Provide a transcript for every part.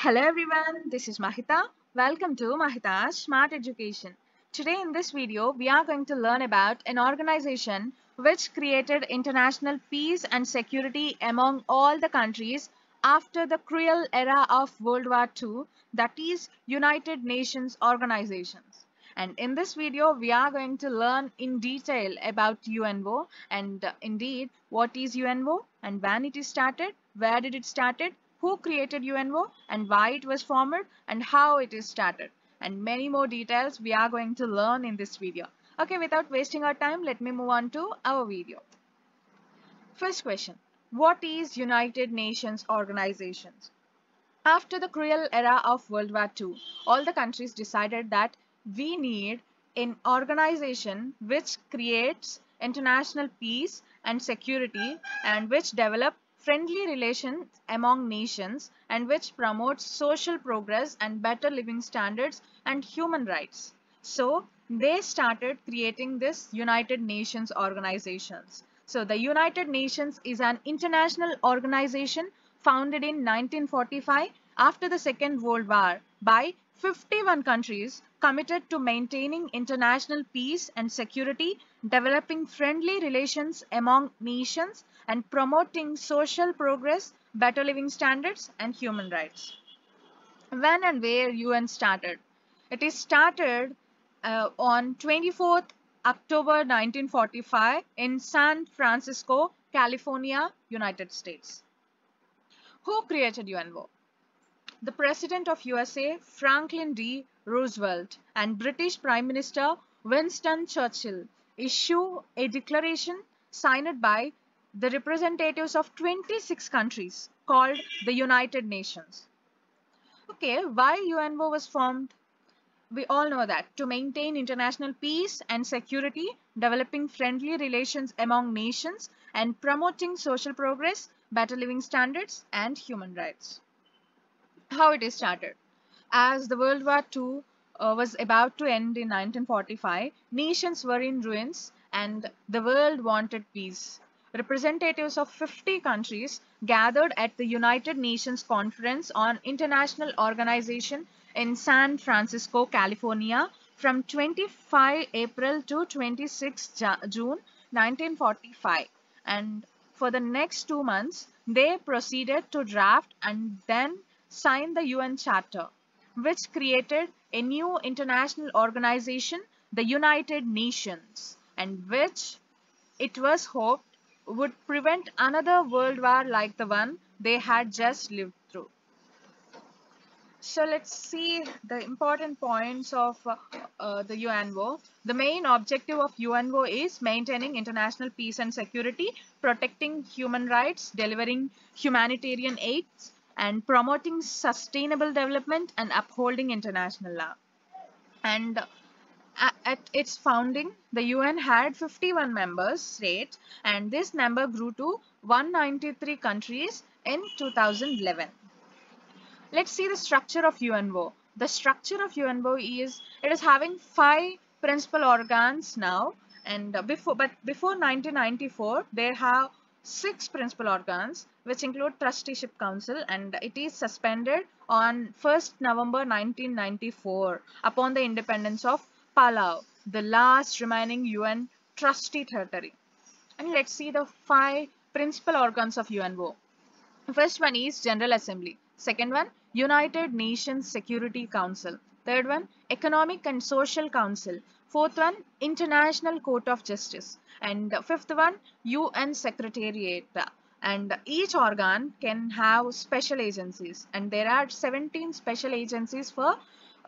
Hello everyone, this is Mahita. Welcome to Mahita's Smart Education. Today in this video, we are going to learn about an organization which created international peace and security among all the countries after the cruel era of World War II, that is United Nations Organizations. And in this video, we are going to learn in detail about UNO and indeed what is UNO and when it is started, where did it started, who created UNO and why it was formed and how it is started. And many more details we are going to learn in this video. Okay, without wasting our time, let me move on to our video. First question. What is United Nations Organizations? After the cruel era of World War II, all the countries decided that we need an organization which creates international peace and security and which develop friendly relations among nations and which promotes social progress and better living standards and human rights. So they started creating this United Nations organizations. So the United Nations is an international organization founded in 1945 after the Second World War by 51 countries committed to maintaining international peace and security, developing friendly relations among nations, and promoting social progress, better living standards, and human rights. When and where UN started? It is started on 24th October 1945 in San Francisco, California, United States. Who created UNO? The President of USA, Franklin D. Roosevelt, and British Prime Minister Winston Churchill issue a declaration signed by the representatives of 26 countries called the United Nations. Okay, why UNO was formed? We all know that to maintain international peace and security, developing friendly relations among nations, and promoting social progress, better living standards, and human rights. How it is started? As the World War II was about to end in 1945, nations were in ruins and the world wanted peace. Representatives of 50 countries gathered at the United Nations Conference on International Organization in San Francisco, California from 25 April to 26 June 1945. And for the next 2 months, they proceeded to draft and then sign the UN Charter, which created a new international organization, the United Nations, and which it was hoped would prevent another world war like the one they had just lived through. So let's see the important points of the UNO. The main objective of UNO is maintaining international peace and security, protecting human rights, delivering humanitarian aid, and promoting sustainable development and upholding international law. And at its founding, the UN had 51 members states, and this number grew to 193 countries in 2011. Let's see the structure of UNO. The structure of UNO is it is having 5 principal organs now, and before 1994 they have 6 principal organs which include Trusteeship Council, and it is suspended on 1st November 1994 upon the independence of Palau, the last remaining UN trustee territory. And let's see the 5 principal organs of UNO. First one is General Assembly. Second one, United Nations Security Council. Third one, Economic and Social Council. Fourth one, International Court of Justice. And fifth one, UN Secretariat. And each organ can have special agencies. And there are 17 special agencies for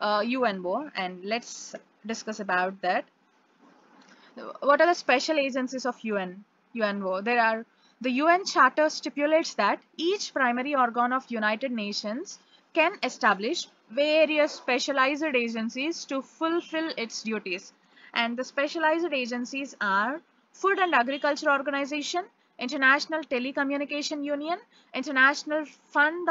UNO. And let's discuss about that. What are the special agencies of UNO? There are the UN Charter stipulates that each primary organ of United Nations can establish various specialized agencies to fulfill its duties. And the specialized agencies are Food and Agriculture Organization, International Telecommunication Union, International Fund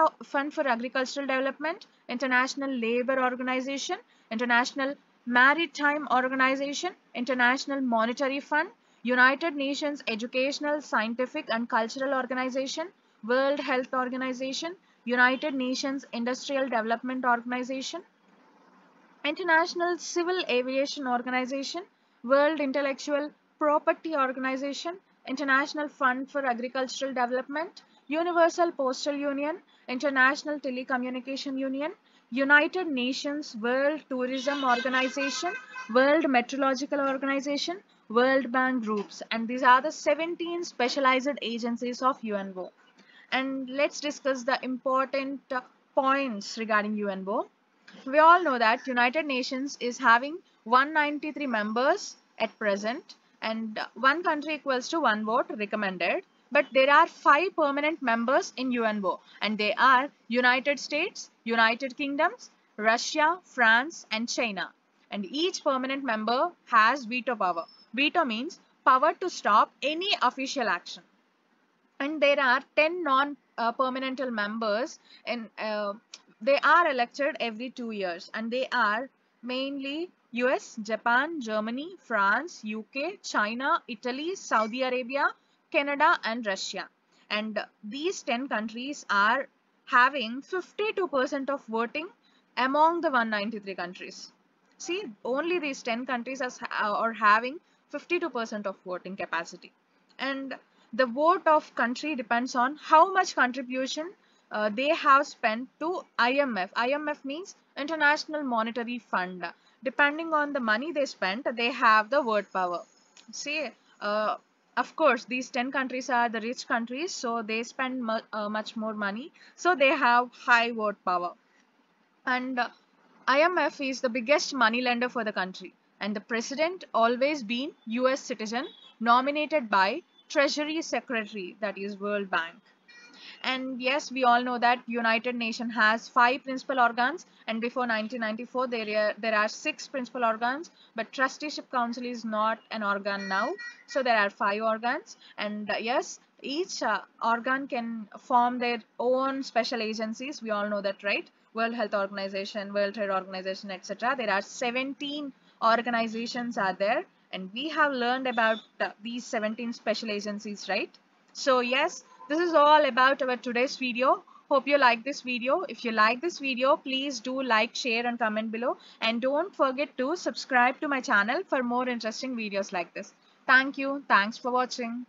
for Agricultural Development, International Labour Organization, International Maritime Organization, International Monetary Fund, United Nations Educational, Scientific and Cultural Organization, World Health Organization, United Nations Industrial Development Organization, International Civil Aviation Organization, World Intellectual Property Organization, International Fund for Agricultural Development, Universal Postal Union, International Telecommunication Union, United Nations World Tourism Organization, World Meteorological Organization, World Bank groups, and these are the 17 specialized agencies of UNO. And let's discuss the important points regarding UNO. We all know that United Nations is having 193 members at present, and one country equals to one vote recommended. But there are 5 permanent members in UNO, and they are United States, United Kingdoms, Russia, France, and China. And each permanent member has veto power. Veto means power to stop any official action. And there are 10 non-permanent members, and they are elected every 2 years, and they are mainly US, Japan, Germany, France, UK, China, Italy, Saudi Arabia, Canada, and Russia. And these 10 countries are having 52% of voting among the 193 countries. See, only these 10 countries are having 52% of voting capacity. And the vote of country depends on how much contribution they have spent to IMF. IMF means International Monetary Fund. Depending on the money they spent, they have the vote power. See, uh, of course, these 10 countries are the rich countries, so they spend much more money, so they have high vote power. And IMF is the biggest money lender for the country, and the president always been US citizen nominated by Treasury Secretary, that is World Bank. And yes, we all know that United Nations has 5 principal organs, and before 1994 there are 6 principal organs, but Trusteeship Council is not an organ now, so there are 5 organs. And yes, each organ can form their own special agencies. We all know that, right? World Health Organization, World Trade Organization, etc. There are 17 organizations are there, and we have learned about these 17 special agencies, right? So yes, this is all about our today's video. Hope you like this video. If you like this video, please do like, share, and comment below. And don't forget to subscribe to my channel for more interesting videos like this. Thank you. Thanks for watching.